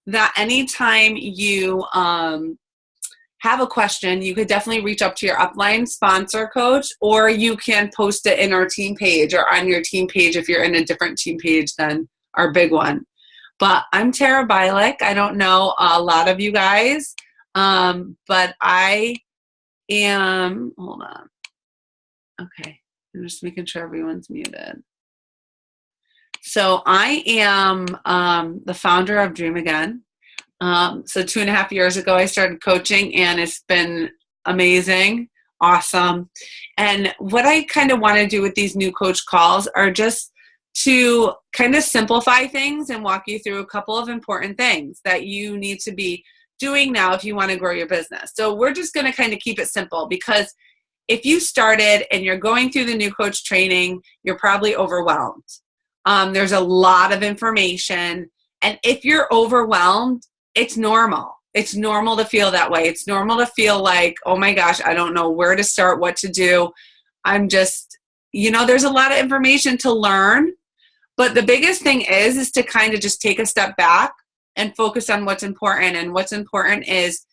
that anytime you have a question, you could definitely reach up to your upline sponsor coach, or you can post it in our team page or on your team page if you're in a different team page than our big one. But I'm Tara Bialik. I don't know a lot of you guys, but I am, hold on. Okay, I'm just making sure everyone's muted. So I am the founder of Dream Again. So 2.5 years ago, I started coaching, and it's been amazing, awesome. And what I kind of want to do with these new coach calls are just to kind of simplify things and walk you through a couple of important things that you need to be doing now if you want to grow your business. So we're just going to kind of keep it simple, because if you started and you're going through the new coach training, you're probably overwhelmed. There's a lot of information. And if you're overwhelmed, it's normal. It's normal to feel that way. It's normal to feel like, oh my gosh, I don't know where to start, what to do. I'm just, there's a lot of information to learn. But the biggest thing is to kind of just take a step back and focus on what's important. And what's important is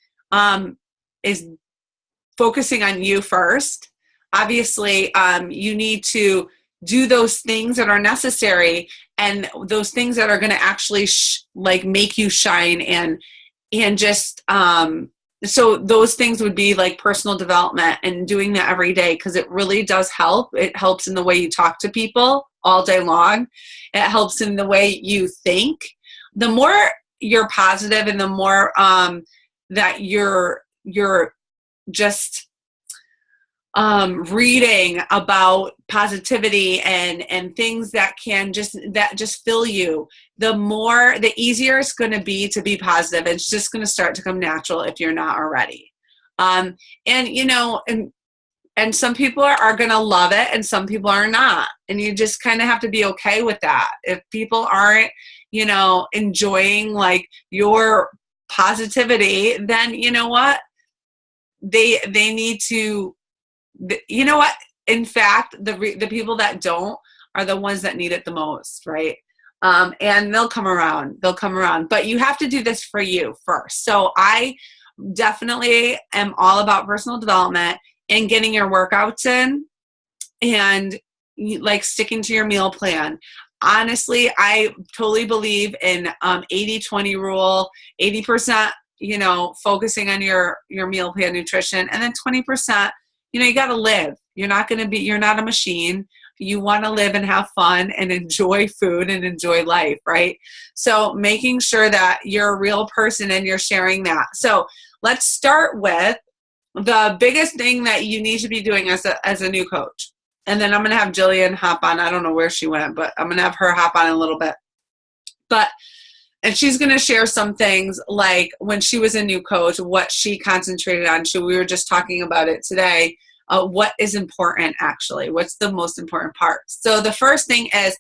focusing on you first. Obviously, you need to do those things that are necessary, and those things that are going to actually make you shine, and just so those things would be like personal development and doing that every day, because it really does help. It helps in the way you talk to people all day long. It helps in the way you think. The more you're positive, and the more that you're just reading about positivity and things that just fill you, the easier it's going to be positive. It's just going to start to come natural if you're not already. And some people are going to love it, and some people are not. And you just kind of have to be okay with that. If people aren't, enjoying like your positivity, then you know what? They need to, in fact, the people that don't are the ones that need it the most, right? And they'll come around, but you have to do this for you first. So I definitely am all about personal development and getting your workouts in, and like sticking to your meal plan. Honestly, I totally believe in 80-20 rule, 80%, focusing on your meal plan nutrition, and then 20%, you got to live. You're not a machine. You want to live and have fun and enjoy food and enjoy life, right? So making sure that you're a real person and you're sharing that. So let's start with the biggest thing that you need to be doing as a new coach. And then I'm going to have Jillian hop on. I don't know where she went, but I'm going to have her hop on in a little bit. And she's going to share some things like when she was a new coach, what she concentrated on. We were just talking about it today. What is important, actually? What's the most important part? So the first thing is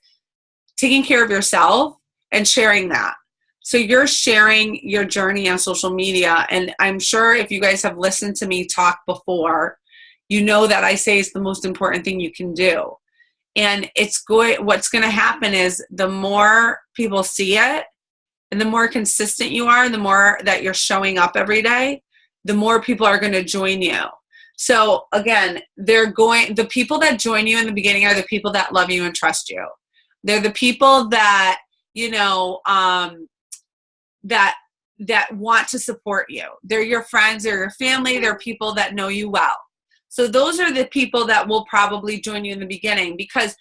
taking care of yourself and sharing that. So you're sharing your journey on social media. And I'm sure if you guys have listened to me talk before, you know that I say it's the most important thing you can do. And what's going to happen is the more people see it, and the more consistent you are, the more that you're showing up every day, the more people are going to join you. So again, the people that join you in the beginning are the people that love you and trust you. They're the people that, that want to support you. They're your friends, they're your family, they're people that know you well. So those are the people that will probably join you in the beginning, because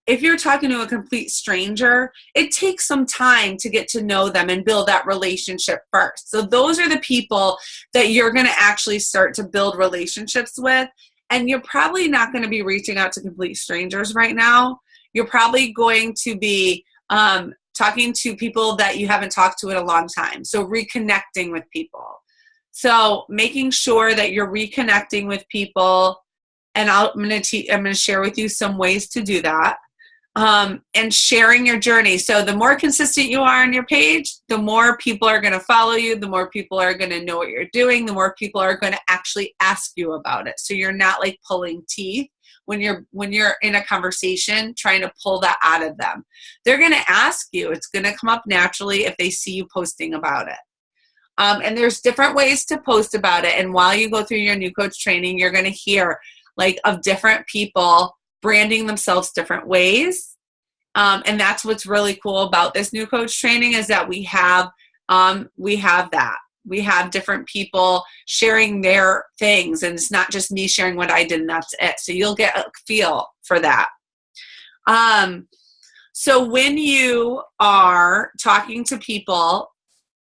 if you're talking to a complete stranger, it takes some time to get to know them and build that relationship first. So those are the people that you're going to actually start to build relationships with. And you're probably not going to be reaching out to complete strangers right now. You're probably going to be talking to people that you haven't talked to in a long time. So reconnecting with people. So making sure that you're reconnecting with people. And I'm going to share with you some ways to do that. And sharing your journey. So the more consistent you are on your page, the more people are going to follow you, the more people are going to know what you're doing, the more people are going to actually ask you about it. So you're not like pulling teeth when you're in a conversation trying to pull that out of them. They're going to ask you. It's going to come up naturally if they see you posting about it. And there's different ways to post about it. And while you go through your new coach training, you're going to hear like of different people branding themselves different ways. And that's what's really cool about this new coach training is that we have that. We have different people sharing their things, and it's not just me sharing what I did and that's it. So you'll get a feel for that. So when you are talking to people,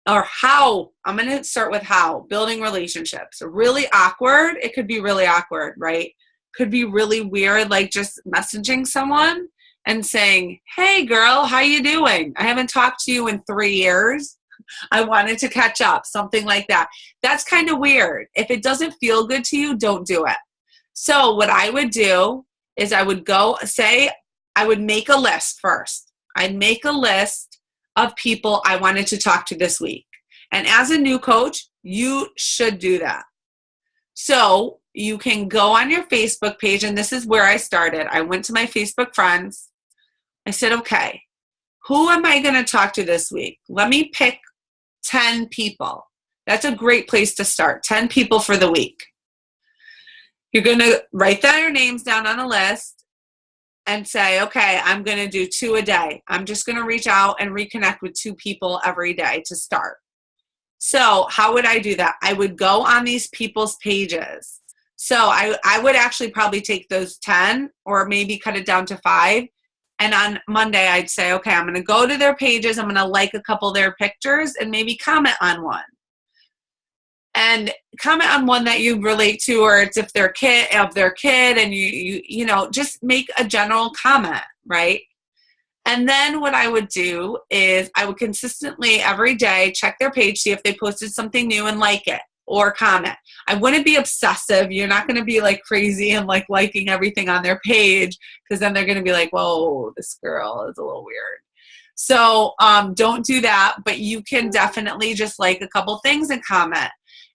or how, I'm going to start with how, building relationships. Really awkward. It could be really awkward, right? Could be really weird, like just messaging someone and saying, hey girl, how you doing? I haven't talked to you in 3 years. I wanted to catch up, something like that. That's kind of weird. If it doesn't feel good to you, don't do it. So what I would do is I would make a list first. I'd make a list of people I wanted to talk to this week. And as a new coach, you should do that. So you can go on your Facebook page, and this is where I started. I went to my Facebook friends. I said, okay, who am I going to talk to this week? Let me pick 10 people. That's a great place to start. 10 people for the week. You're going to write their names down on a list and say, okay, I'm going to do 2 a day. I'm just going to reach out and reconnect with 2 people every day to start. So how would I do that? I would go on these people's pages. So I would actually probably take those 10 or maybe cut it down to 5. And on Monday, I'd say, okay, I'm going to go to their pages. I'm going to like a couple of their pictures and maybe comment on one. And comment on one that you relate to, or it's if their kid, and you know, just make a general comment, right? And then what I would do is I would consistently every day check their page, see if they posted something new and like it or comment. I wouldn't be obsessive. You're not going to be like crazy and like liking everything on their page, because then they're going to be like, whoa, this girl is a little weird. So don't do that, but you can definitely just like a couple things and comment.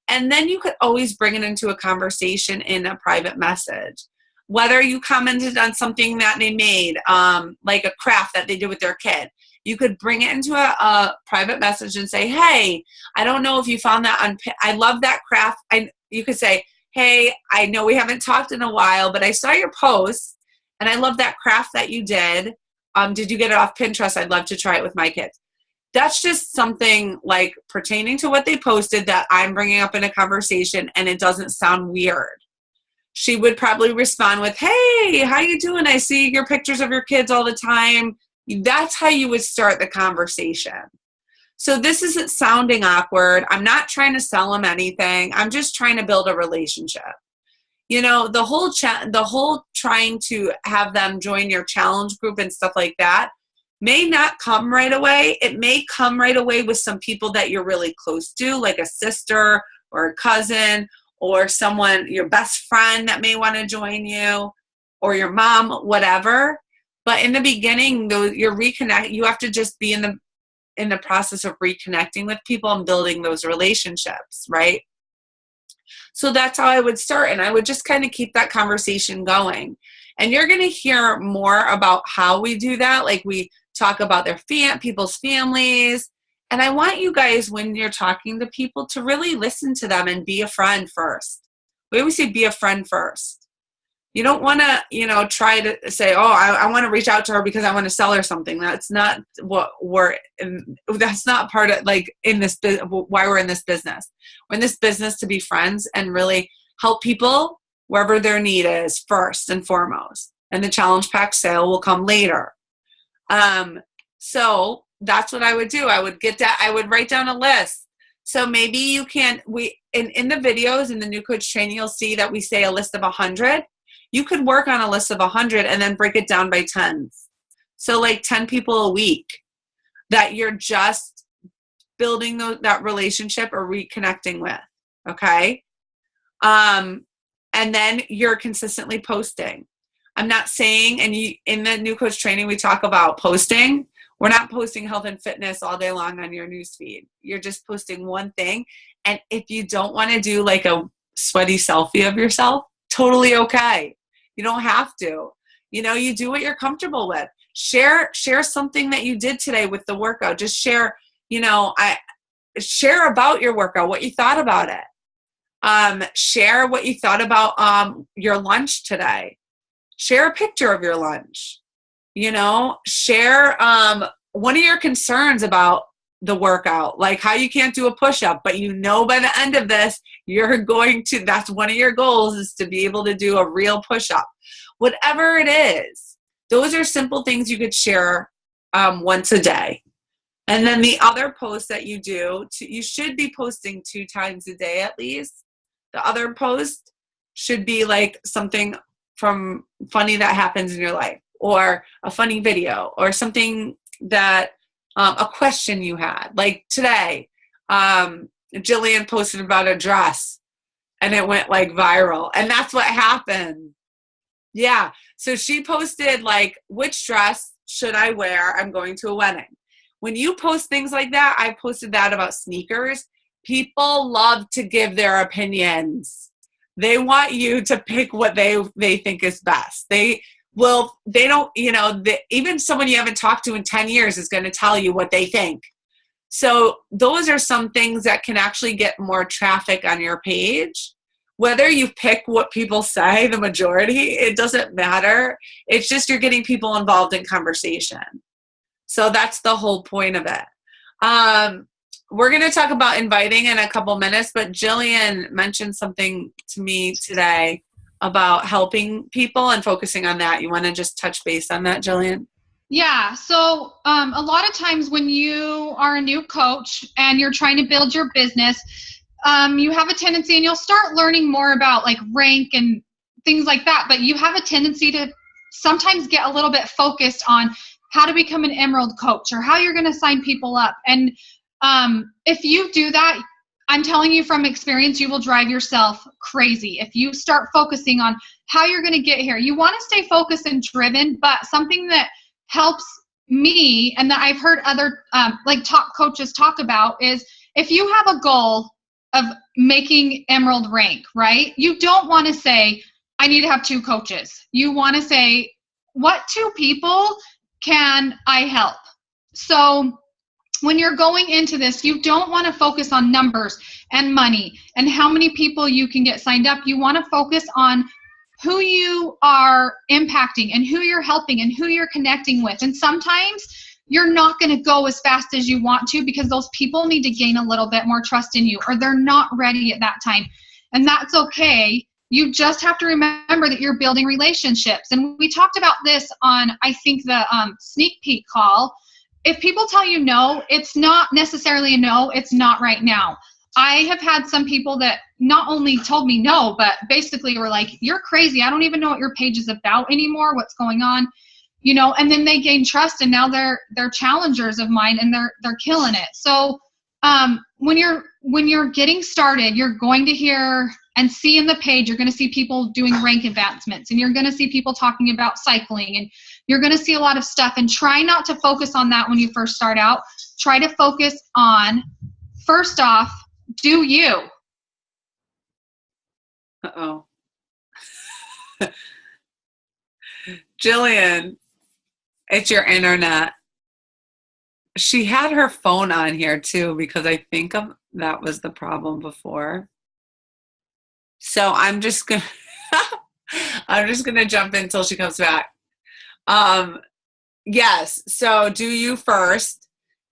And then you could always bring it into a conversation in a private message. Whether you commented on something that they made, like a craft that they did with their kid, you could bring it into a private message and say, hey, I don't know if you found that on, I love that craft. You could say, hey, I know we haven't talked in a while, but I saw your post and I love that craft that you did. Did you get it off Pinterest? I'd love to try it with my kids. That's just something like pertaining to what they posted that I'm bringing up in a conversation, and it doesn't sound weird. She would probably respond with, hey, how you doing? I see your pictures of your kids all the time. That's how you would start the conversation. So this isn't sounding awkward. I'm not trying to sell them anything. I'm just trying to build a relationship. You know, the whole trying to have them join your challenge group and stuff like that may not come right away. It may come right away with some people that you're really close to, like a sister or a cousin, or someone, your best friend that may want to join you, or your mom, whatever. But in the beginning, though, you have to just be in the process of reconnecting with people and building those relationships, right? So that's how I would start, and I would just kind of keep that conversation going. And you're going to hear more about how we do that. Like we talk about people's families. And I want you guys, when you're talking to people, to really listen to them and be a friend first. We always say be a friend first. You don't want to, try to say, oh, I want to reach out to her because I want to sell her something. That's not what that's not part of why we're in this business. We're in this business to be friends and really help people wherever their need is first and foremost. And the challenge pack sale will come later. So that's what I would do. I would write down a list. So maybe you can, in the videos, in the new coach training, you'll see that we say a list of 100. You could work on a list of 100 and then break it down by tens. So like 10 people a week that you're just building that relationship or reconnecting with. Okay. And then you're consistently posting. I'm not saying, and in the new coach training, we talk about posting. We're not posting health and fitness all day long on your newsfeed. You're just posting one thing. And if you don't want to do like a sweaty selfie of yourself, totally okay. You don't have to. You know, you do what you're comfortable with. Share something that you did today with the workout. Just share, share about your workout, what you thought about it. Share what you thought about your lunch today. Share a picture of your lunch. Share one of your concerns about the workout, like how you can't do a push-up, but by the end of this, that's one of your goals, is to be able to do a real push-up. Whatever it is, those are simple things you could share once a day. And then the other posts that you do, you should be posting 2 times a day at least. The other post should be like something from funny that happens in your life, or a funny video, or something that a question you had. Like today, Jillian posted about a dress and it went like viral, and that's what happened. Yeah. So she posted like, which dress should I wear? I'm going to a wedding. When you post things like that, I posted that about sneakers. People love to give their opinions. They want you to pick what they think is best. Even someone you haven't talked to in 10 years is going to tell you what they think. So those are some things that can actually get more traffic on your page. Whether you pick what people say, the majority, it doesn't matter. It's just you're getting people involved in conversation. So that's the whole point of it. We're going to talk about inviting in a couple minutes, but Jillian mentioned something to me today about helping people and focusing on that. You want to just touch base on that, Jillian? Yeah. So a lot of times when you are a new coach and you're trying to build your business, you have a tendency, and you'll start learning more about like rank and things like that, but you have a tendency to sometimes get a little bit focused on how to become an Emerald coach or how you're going to sign people up. And if you do that, I'm telling you from experience, you will drive yourself crazy. If you start focusing on how you're going to get here, you want to stay focused and driven, but something that helps me and that I've heard other like top coaches talk about is if you have a goal of making Emerald rank, right? You don't want to say, I need to have 2 coaches. You want to say, what 2 people can I help? So when you're going into this, you don't want to focus on numbers and money and how many people you can get signed up. You want to focus on who you are impacting and who you're helping and who you're connecting with. And sometimes you're not going to go as fast as you want to because those people need to gain a little bit more trust in you, or they're not ready at that time. And that's okay. You just have to remember that you're building relationships. And we talked about this on, I think, the sneak peek call. If people tell you no, it's not necessarily a no, it's not right now. I have had some people that not only told me no, but basically were like, you're crazy. I don't even know what your page is about anymore. What's going on? And then they gain trust, and now they're challengers of mine, and they're killing it. So when you're getting started, you're going to hear and see in the page, you're going to see people doing rank advancements, and you're going to see people talking about cycling, and you're going to see a lot of stuff. And try not to focus on that when you first start out. Try to focus on, first off, do you. Uh-oh. Jillian, it's your internet. She had her phone on here too, because I think that was the problem before. So I'm just gonna jump in until she comes back. Yes. So do you first.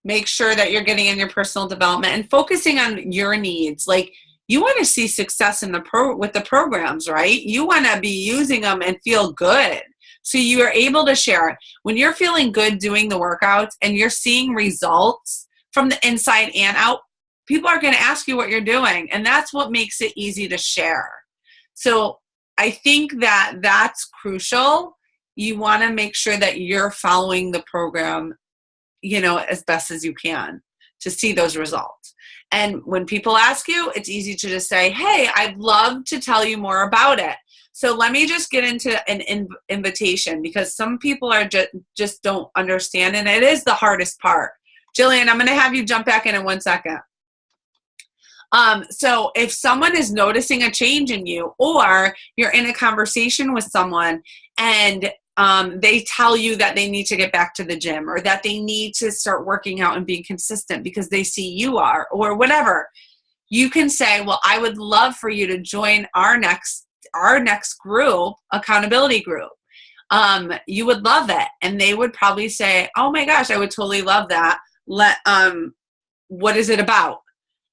Make sure that you're getting in your personal development and focusing on your needs. Like, you want to see success in with the programs, right? You want to be using them and feel good. So you are able to share it. When you're feeling good doing the workouts and you're seeing results from the inside and out, people are going to ask you what you're doing. And that's what makes it easy to share. So I think that that's crucial. You want to make sure that you're following the program, as best as you can to see those results. And when people ask you, it's easy to just say, hey, I'd love to tell you more about it. So let me just get into an invitation, because some people are just don't understand. And it is the hardest part. Jillian, I'm going to have you jump back in 1 second. So if someone is noticing a change in you, or you're in a conversation with someone and they tell you that they need to get back to the gym, or that they need to start working out and being consistent because they see you are, or whatever, you can say, well, I would love for you to join our next group, accountability group. You would love it. And they would probably say, oh my gosh, I would totally love that. What is it about?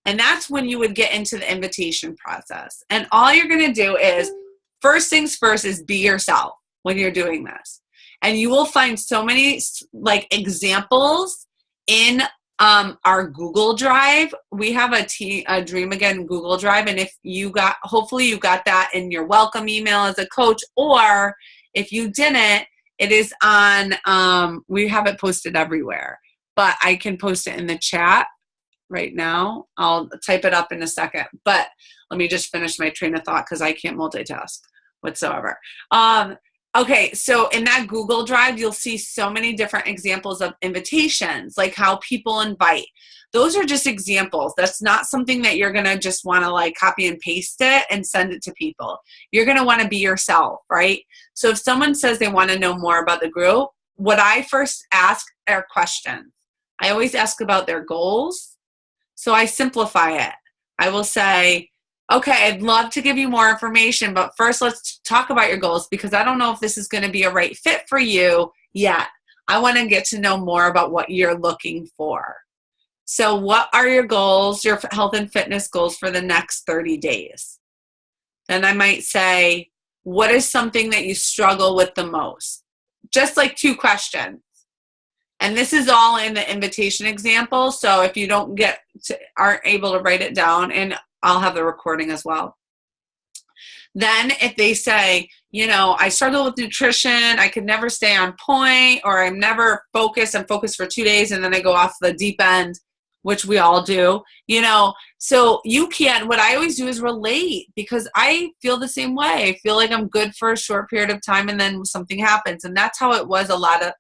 And that's when you would get into the invitation process. And all you're going to do is, first things first, is be yourself when you're doing this. And you will find so many like examples in our Google Drive. We have a Dream Again Google Drive. And if hopefully you got that in your welcome email as a coach, or if you didn't, it is on, we have it posted everywhere, but I can post it in the chat right now. I'll type it up in a second, but let me just finish my train of thought because I can't multitask whatsoever. Okay, so in that Google Drive, you'll see so many different examples of invitations, like how people invite. Those are just examples. That's not something that you're going to just want to like copy and paste it and send it to people. You're going to want to be yourself, right? So if someone says they want to know more about the group, what I first ask are questions. I always ask about their goals. So I simplify it. I will say, okay, I'd love to give you more information, but first let's talk about your goals, because I don't know if this is going to be a right fit for you yet. I want to get to know more about what you're looking for. So what are your goals, your health and fitness goals for the next 30 days? Then I might say, what is something that you struggle with the most? Just like 2 questions. And this is all in the invitation example. So if you aren't able to write it down, and I'll have the recording as well. Then if they say, I struggle with nutrition, I could never stay on point, or I'm never focused, I'm focused for 2 days and then I go off the deep end, which we all do, so what I always do is relate, because I feel the same way. I feel like I'm good for a short period of time and then something happens. And that's how it was a lot of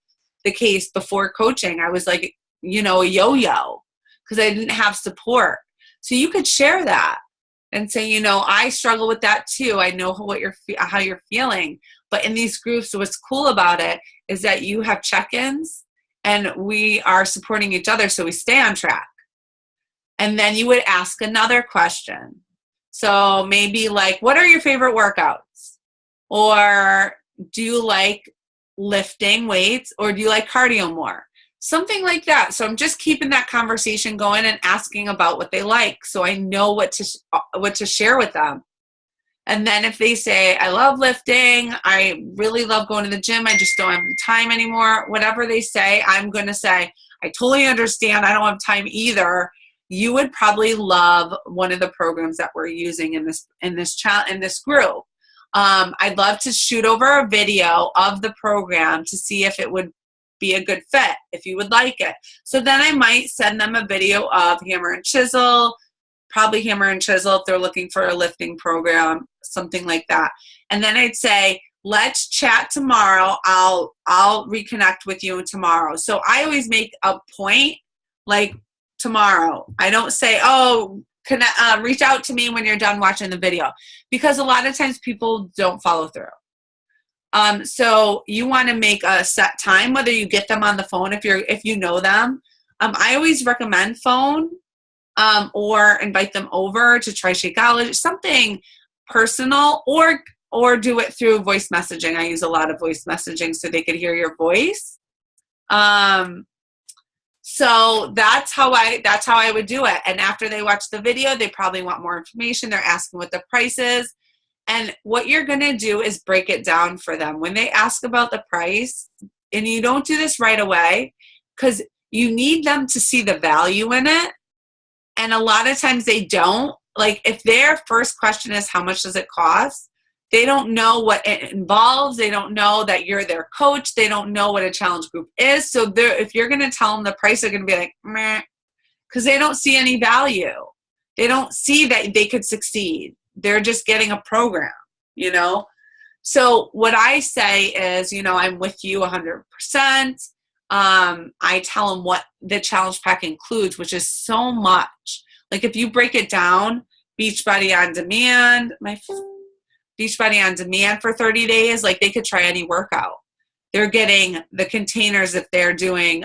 the case before coaching. I was like, a yo-yo, because I didn't have support. So you could share that and say, I struggle with that too. I know how you're feeling. But in these groups, what's cool about it is that you have check-ins and we are supporting each other, so we stay on track. And then you would ask another question. So maybe like, what are your favorite workouts? Or do you like lifting weights, or do you like cardio more? Something like that. So I'm just keeping that conversation going and asking about what they like, so I know what to share with them. And then if they say, I love lifting, I really love going to the gym, I just don't have the time anymore, whatever they say, I'm going to say, I totally understand, I don't have time either. You would probably love one of the programs that we're using in this group. I'd love to shoot over a video of the program to see if it would be a good fit, if you would like it. So then I might send them a video of Hammer and Chisel, probably Hammer and Chisel if they're looking for a lifting program, something like that. And then I'd say, let's chat tomorrow. I'll reconnect with you tomorrow. So I always make a point, like tomorrow. I don't say, reach out to me when you're done watching the video, because a lot of times people don't follow through. So you want to make a set time, whether you get them on the phone, if you know them. I always recommend phone, or invite them over to try Shakeology, something personal, or do it through voice messaging. I use a lot of voice messaging so they could hear your voice. So that's how I would do it. And after they watch the video, they probably want more information. They're asking what the price is. And what you're going to do is break it down for them. When they ask about the price, and you don't do this right away, because you need them to see the value in it. And a lot of times they don't. Like if their first question is, how much does it cost? They don't know what it involves. They don't know that you're their coach. They don't know what a challenge group is. So if you're going to tell them the price, they're going to be like, meh, because they don't see any value. They don't see that they could succeed. They're just getting a program, So what I say is, I'm with you 100%. I tell them what the challenge pack includes, which is so much. Like if you break it down, Beachbody On Demand, Beachbody On Demand for 30 days, like they could try any workout. They're getting the containers if they're doing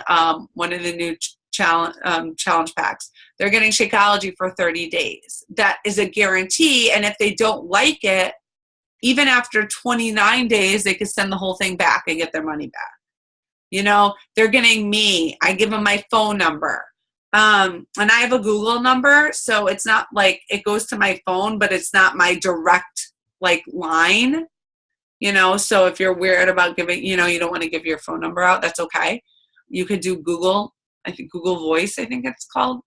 one of the new challenge packs. They're getting Shakeology for 30 days. That is a guarantee. And if they don't like it, even after 29 days, they could send the whole thing back and get their money back. You know, they're getting me. I give them my phone number. And I have a Google number, so it's not like it goes to my phone, but it's not my direct like line. You know, so if you're weird about giving, you know, you don't want to give your phone number out, that's okay. You could do Google, I think Google Voice, I think it's called.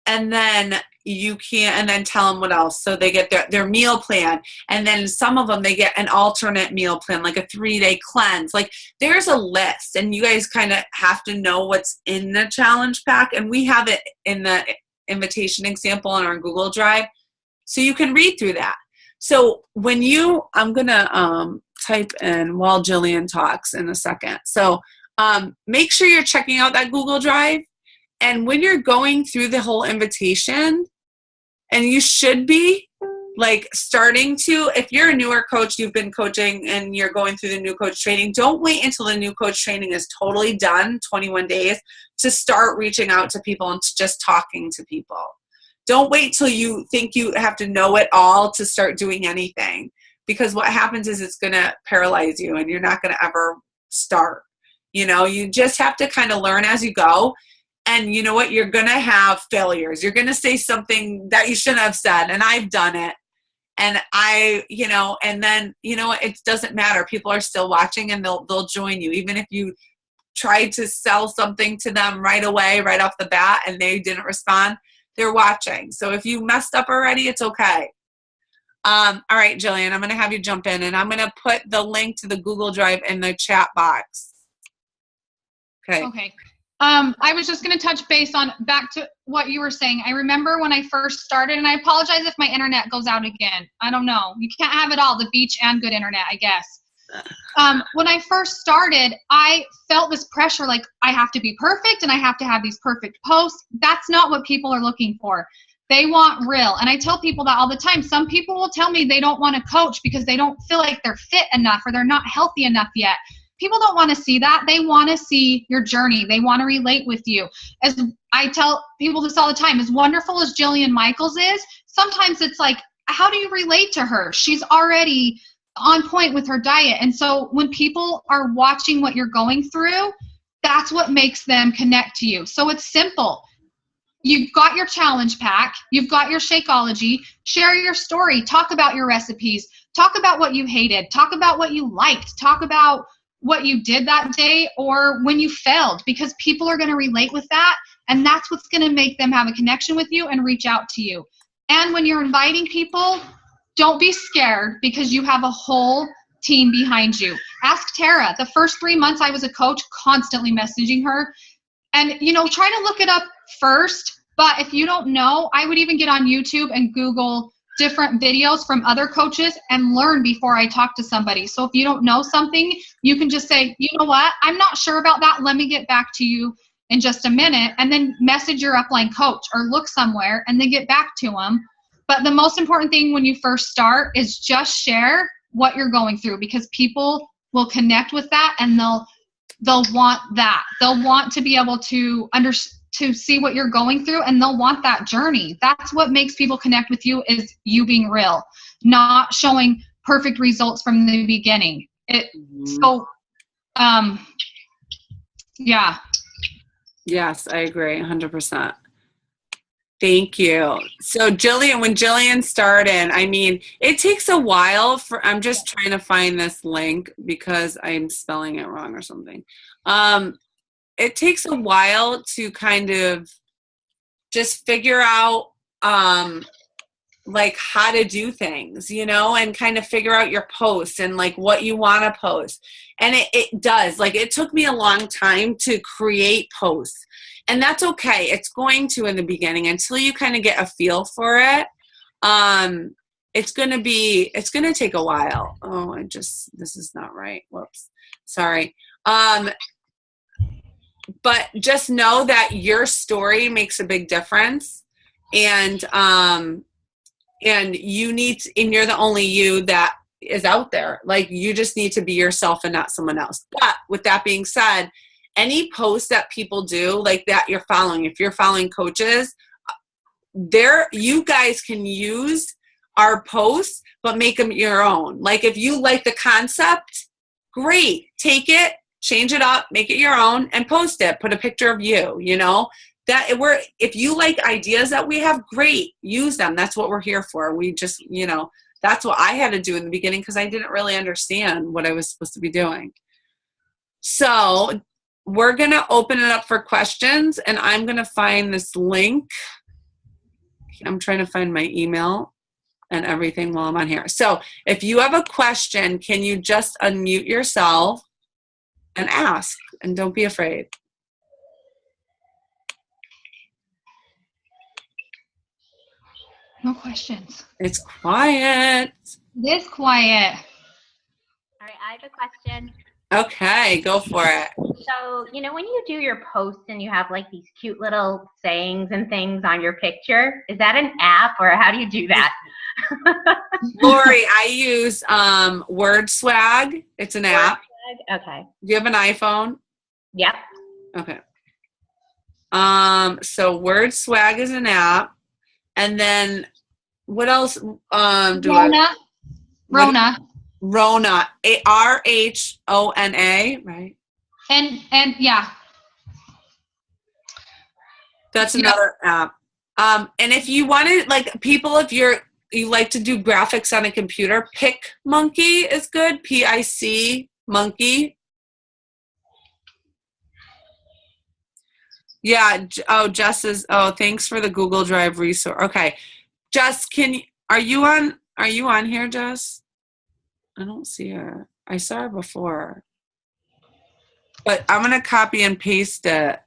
And then you can, and then tell them what else. So they get their meal plan. And then some of them, they get an alternate meal plan, like a 3-day cleanse. Like there's a list, and you guys kind of have to know what's in the challenge pack. And we have it in the invitation example on our Google Drive. So you can read through that. So when I'm going to type in while Jillian talks in a second. So make sure you're checking out that Google Drive. And when you're going through the whole invitation, and you should be like starting to, if you're a newer coach, you've been coaching and you're going through the new coach training, don't wait until the new coach training is totally done, 21 days, to start reaching out to people and just talking to people. Don't wait till you think you have to know it all to start doing anything, because what happens is it's going to paralyze you and you're not going to ever start. You know, you just have to kind of learn as you go. And you know what? You're going to have failures. You're going to say something that you shouldn't have said. And I've done it. And and then, you know, it doesn't matter. People are still watching and they'll join you. Even if you tried to sell something to them right away, right off the bat, and they didn't respond, they're watching. So if you messed up already, it's okay. All right, Jillian, I'm going to have you jump in, and I'm going to put the link to the Google Drive in the chat box. Okay. I was just going to touch base on back to what you were saying. I remember when I first started, and I apologize if my internet goes out again. I don't know. You can't have it all, the beach and good internet, I guess. When I first started, I felt this pressure, like I have to be perfect and I have to have these perfect posts. That's not what people are looking for. They want real. And I tell people that all the time. Some people will tell me they don't want to coach because they don't feel like they're fit enough or they're not healthy enough yet. People don't want to see that. They want to see your journey. They want to relate with you. As I tell people this all the time, as wonderful as Jillian Michaels is, sometimes it's like, how do you relate to her? She's already on point with her diet. And so when people are watching what you're going through, that's what makes them connect to you. So it's simple. You've got your challenge pack. You've got your Shakeology. Share your story. Talk about your recipes. Talk about what you hated. Talk about what you liked. Talk about what you did that day or when you failed, because people are going to relate with that. And that's what's going to make them have a connection with you and reach out to you. And when you're inviting people, don't be scared, because you have a whole team behind you. Ask Tara. The first 3 months I was a coach, constantly messaging her. And, you know, try to look it up first. But if you don't know, I would even get on YouTube and Google different videos from other coaches and learn before I talk to somebody. So if you don't know something, you can just say, you know what, I'm not sure about that. Let me get back to you in just a minute. And then message your upline coach or look somewhere and then get back to them. But the most important thing when you first start is just share what you're going through, because people will connect with that and they'll want that. They'll want to be able to to see what you're going through, and they'll want that journey. That's what makes people connect with you, is you being real, not showing perfect results from the beginning. Yeah. Yes, I agree 100%. Thank you. So Jillian, when Jillian started, I mean, it takes a while I'm just trying to find this link because I'm spelling it wrong or something. It takes a while to kind of just figure out, like how to do things, you know, and kind of figure out your posts and like what you want to post. And it does, like, it took me a long time to create posts. And that's okay. It's going to in the beginning until you kind of get a feel for it. It's going to take a while. Oh, this is not right. Whoops. Sorry. but just know that your story makes a big difference. And you need to, and you're the only you that is out there. Like, you just need to be yourself and not someone else. But with that being said, any posts that people do like that you're following, if you're following coaches, you guys can use our posts, but make them your own. Like, if you like the concept, great, take it, change it up, make it your own, and post it. Put a picture of you, if you like ideas that we have, great, use them. That's what we're here for. We just, that's what I had to do in the beginning, because I didn't really understand what I was supposed to be doing. So we're going to open it up for questions, and I'm going to find this link. I'm trying to find my email and everything while I'm on here. So if you have a question, can you just unmute yourself and ask, and don't be afraid. No questions. It's quiet. It is quiet. All right, I have a question. Okay, go for it. So, when you do your posts and you have like these cute little sayings and things on your picture, is that an app, or how do you do that? Lori, I use WordSwag. It's an app. Okay. Do you have an iPhone? Yep. Okay. So WordSwag is an app. And then what else? Rona. Rona, RHONA, right? And yeah. That's another app. And if you wanted, like, people, if you like to do graphics on a computer, PicMonkey is good. PIC Monkey. Yeah. Jess is. Oh, thanks for the Google Drive resource. Okay, Jess, are you on here, Jess? I don't see her. I saw her before, but I'm gonna copy and paste it.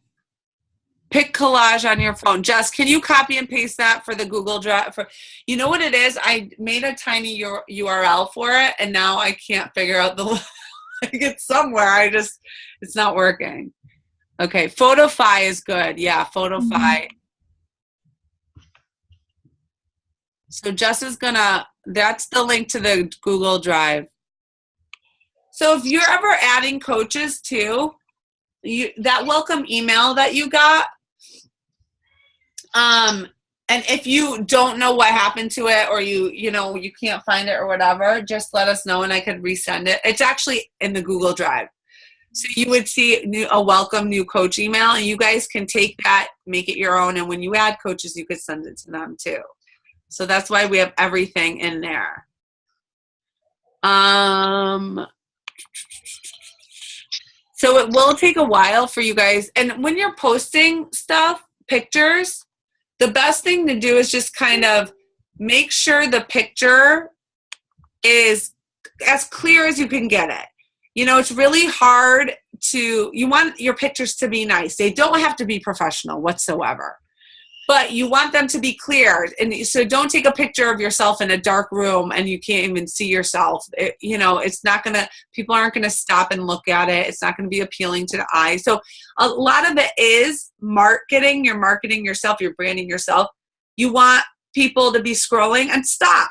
Pick collage on your phone. Jess, can you copy and paste that for the Google Drive? You know what it is? I made a tiny URL for it, and now I can't figure out it's somewhere. It's not working. Okay, Photofy is good. Yeah, Photofy. Mm-hmm. So Jess is that's the link to the Google Drive. So if you're ever adding coaches too, that welcome email that you got, and if you don't know what happened to it, or you can't find it or whatever, just let us know and I could resend it. It's actually in the Google Drive. So you would see a welcome new coach email, and you guys can take that, make it your own, and when you add coaches, you could send it to them too. So that's why we have everything in there. So it will take a while for you guys. And when you're posting stuff, pictures, the best thing to do is just kind of make sure the picture is as clear as you can get it. It's really hard you want your pictures to be nice. They don't have to be professional whatsoever, but you want them to be clear. And so don't take a picture of yourself in a dark room and you can't even see yourself. It's not people aren't going to stop and look at it. It's not going to be appealing to the eye. So a lot of it is marketing. You're marketing yourself. You're branding yourself. You want people to be scrolling and stop.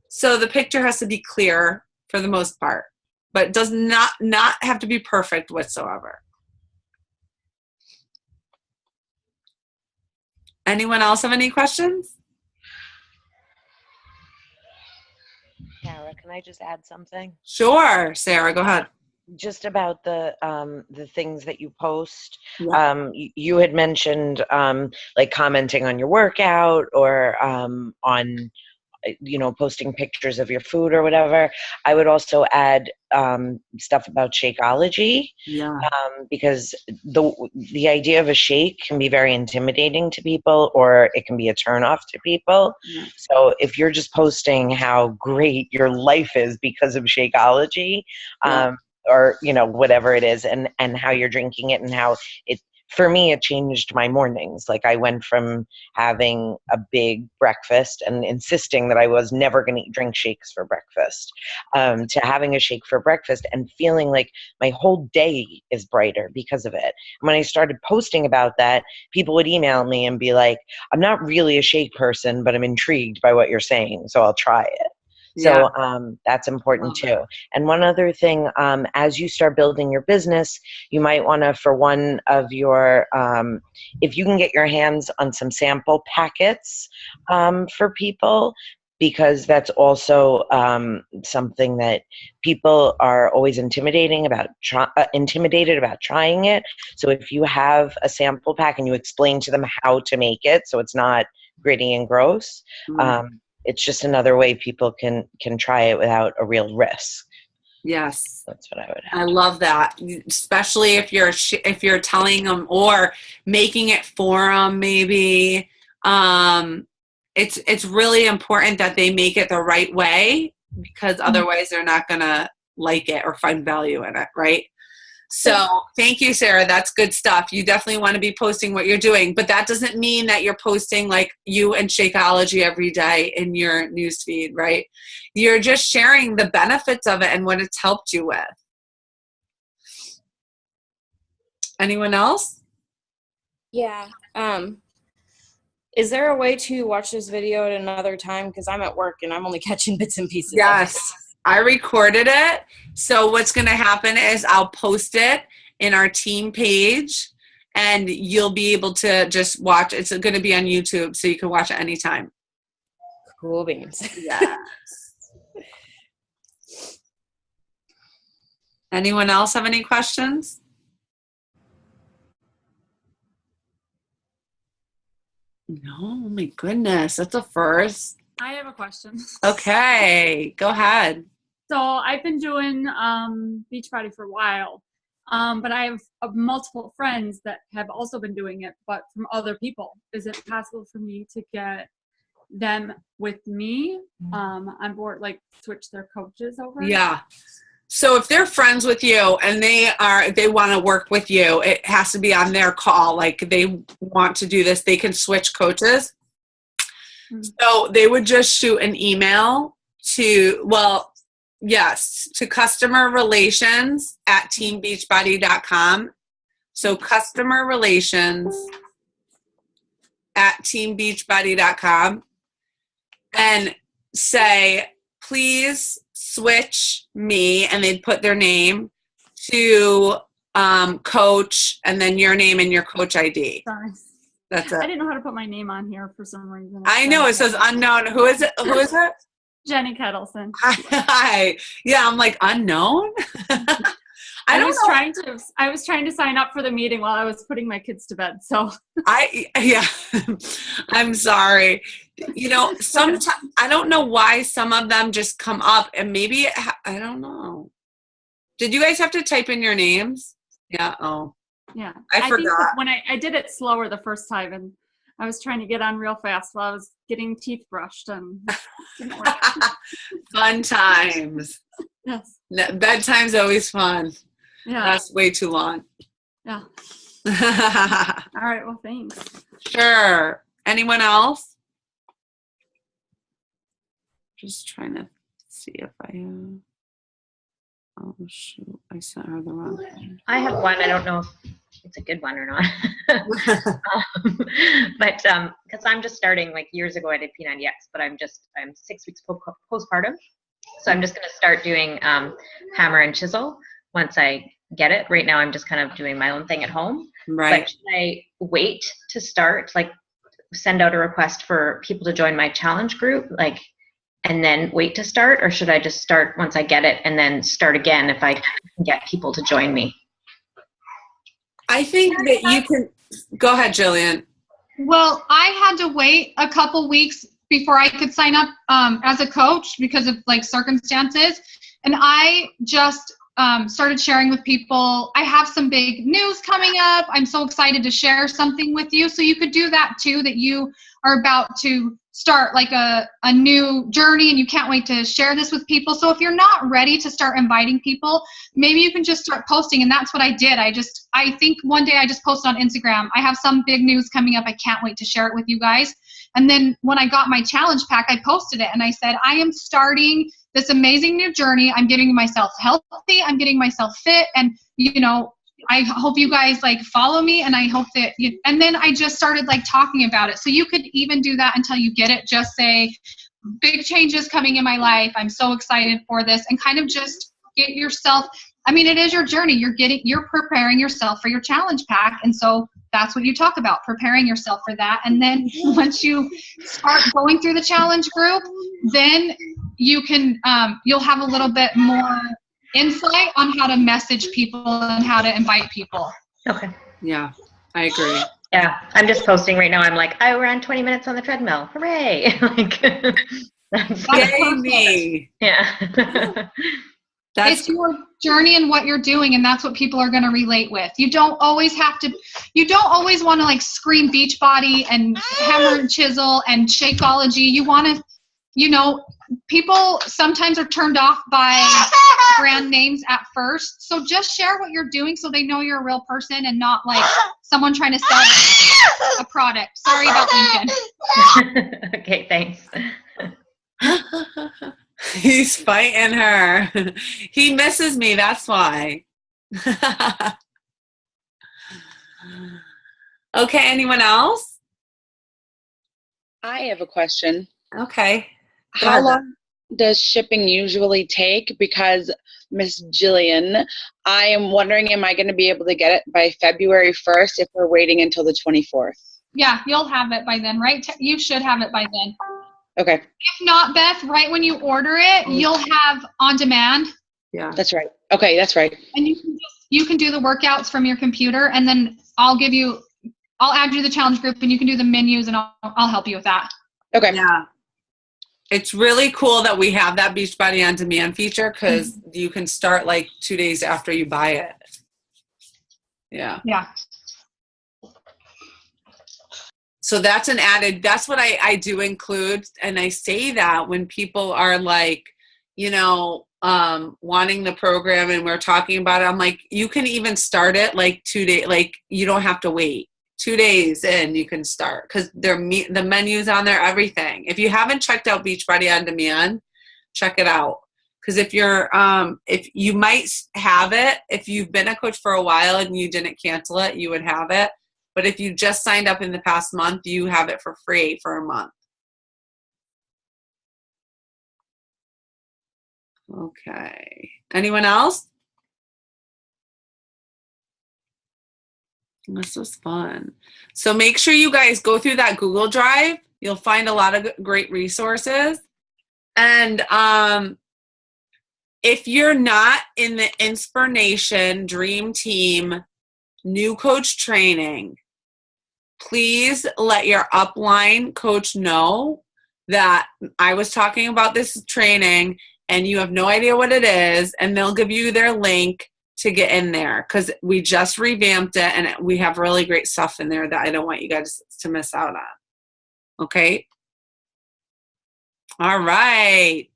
So the picture has to be clear for the most part, but it does not have to be perfect whatsoever. Anyone else have any questions? Sarah, can I just add something? Sure, Sarah, go ahead. Just about the things that you post. Yeah. You had mentioned like commenting on your workout, or on posting pictures of your food or whatever. I would also add stuff about Shakeology. Yeah. Because the idea of a shake can be very intimidating to people, or it can be a turnoff to people. Yeah. So if you're just posting how great your life is because of Shakeology, or whatever it is, and how you're drinking it, and how it for me, it changed my mornings. Like I went from having a big breakfast and insisting that I was never going to drink shakes for breakfast, to having a shake for breakfast and feeling like my whole day is brighter because of it. When I started posting about that, people would email me and be like, I'm not really a shake person, but I'm intrigued by what you're saying, so I'll try it. So that's important too. And one other thing, as you start building your business, you might want to, for one of your, if you can get your hands on some sample packets for people, because that's also something that people are always intimidated about trying it. So if you have a sample pack and you explain to them how to make it so it's not gritty and gross, it's just another way people can try it without a real risk. Yes, that's what I would have. I love that, especially if you're telling them or making it for them. Maybe it's really important that they make it the right way, because otherwise they're not gonna like it or find value in it, right? So thank you, Sarah. That's good stuff. You definitely want to be posting what you're doing, but that doesn't mean that you're posting like you and Shakeology every day in your newsfeed, right? You're just sharing the benefits of it and what it's helped you with. Anyone else? Yeah. Is there a way to watch this video at another time? Because I'm at work and I'm only catching bits and pieces. Yes. I recorded it. So what's going to happen is I'll post it in our team page and you'll be able to just watch. It's going to be on YouTube, so you can watch it anytime. Cool beans. Yes. Anyone else have any questions? No, my goodness. That's a first. I have a question. Okay, go ahead. So I've been doing Beachbody for a while, but I have multiple friends that have also been doing it, but from other people. Is it possible for me to get them with me on board, like switch their coaches over? Yeah. So if they're friends with you and they want to work with you, it has to be on their call. Like they want to do this, they can switch coaches. So they would just shoot an email to customer relations at teambeachbody.com. So customer relations at teambeachbody.com and say, please switch me, and they'd put their name to coach and then your name and your coach ID. Sorry. That's it. I didn't know how to put my name on here for some reason. I know it says unknown. Who is it? Who is it? Jenny Kettleson. Hi. Yeah, I'm like unknown. I was trying to sign up for the meeting while I was putting my kids to bed. So I'm sorry. You know, sometimes I don't know why some of them just come up, and maybe I don't know. Did you guys have to type in your names? Yeah. Oh. Yeah. I forgot. Think when I did it slower the first time, and I was trying to get on real fast while I was getting teeth brushed, and didn't work. Fun times. Yes. Bedtime's always fun. Yeah. That's way too long. Yeah. All right. Well, thanks. Sure. Anyone else? Just trying to see if I have. Oh, shoot. I sent her the wrong thing. I have one. I don't know if it's a good one or not. But because I'm just starting, like years ago I did P90X, but I'm 6 weeks postpartum. So I'm just going to start doing hammer and chisel once I get it. Right now I'm just kind of doing my own thing at home. Right. But should I wait to start, like send out a request for people to join my challenge group, like, and then wait to start, or should I just start once I get it and then start again if I can get people to join me? I think that you can go ahead, Jillian. Well, I had to wait a couple weeks before I could sign up as a coach because of like circumstances. And I just started sharing with people. I have some big news coming up. I'm so excited to share something with you. So you could do that too, that you are about to start like a new journey and you can't wait to share this with people. So if you're not ready to start inviting people, maybe you can just start posting. And that's what I did. I think one day I just posted on Instagram, I have some big news coming up. I can't wait to share it with you guys. And then when I got my challenge pack, I posted it and I said, I am starting this amazing new journey. I'm getting myself healthy. I'm getting myself fit. And, you know, I hope you guys like follow me, and I hope that you, and then I just started like talking about it. So you could even do that until you get it. Just say, big changes coming in my life. I'm so excited for this, and kind of just get yourself, I mean, it is your journey. You're preparing yourself for your challenge pack. And so that's what you talk about, preparing yourself for that. And then once you start going through the challenge group, then you can, you'll have a little bit more insight on how to message people and how to invite people. Okay. Yeah, I agree. Yeah, I'm just posting right now. I'm like, I ran 20 minutes on the treadmill. Hooray! Like, Yay me! Yeah. It's your journey and what you're doing, and that's what people are going to relate with. You don't always want to like scream Beachbody and hammer and chisel and Shakeology. You want to, you know, people sometimes are turned off by brand names at first. So just share what you're doing so they know you're a real person and not like someone trying to sell a product. Sorry about Lincoln. Okay, thanks. He's fighting her. He misses me, that's why. Okay, anyone else? I have a question. Okay. How long does shipping usually take? Because Miss Jillian, I am wondering, am I going to be able to get it by February 1st if we're waiting until the 24th? Yeah, you'll have it by then, right? You should have it by then. Okay. If not, Beth, right when you order it, you'll have on demand. Yeah. That's right. Okay, that's right. And you can do the workouts from your computer, and then I'll add you to the challenge group, and you can do the menus, and I'll help you with that. Okay. Yeah. It's really cool that we have that Beachbody on demand feature, because you can start like 2 days after you buy it. Yeah. Yeah. So that's that's what I do include. And I say that when people are like, you know, wanting the program and we're talking about it, I'm like, you can even start it like 2 days, like you don't have to wait. 2 days in, you can start, because the menu's on there, everything. If you haven't checked out Beachbody on Demand, check it out. Because if you might have it, if you've been a coach for a while and you didn't cancel it, you would have it. But if you just signed up in the past month, you have it for free for a month. Okay. Anyone else? This was fun. So make sure you guys go through that Google Drive. You'll find a lot of great resources. And if you're not in the Inspiration Dream Team New Coach Training, please let your upline coach know that I was talking about this training and you have no idea what it is, and they'll give you their link to get in there, because we just revamped it and we have really great stuff in there that I don't want you guys to miss out on. Okay? All right.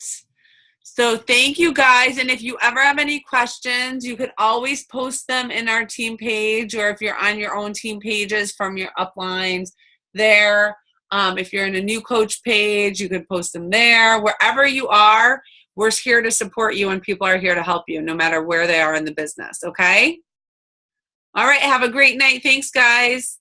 So thank you guys. And if you ever have any questions, you could always post them in our team page, or if you're on your own team pages from your uplines there. If you're in a new coach page, you could post them there. Wherever you are, we're here to support you, and people are here to help you no matter where they are in the business. Okay? All right. Have a great night. Thanks, guys.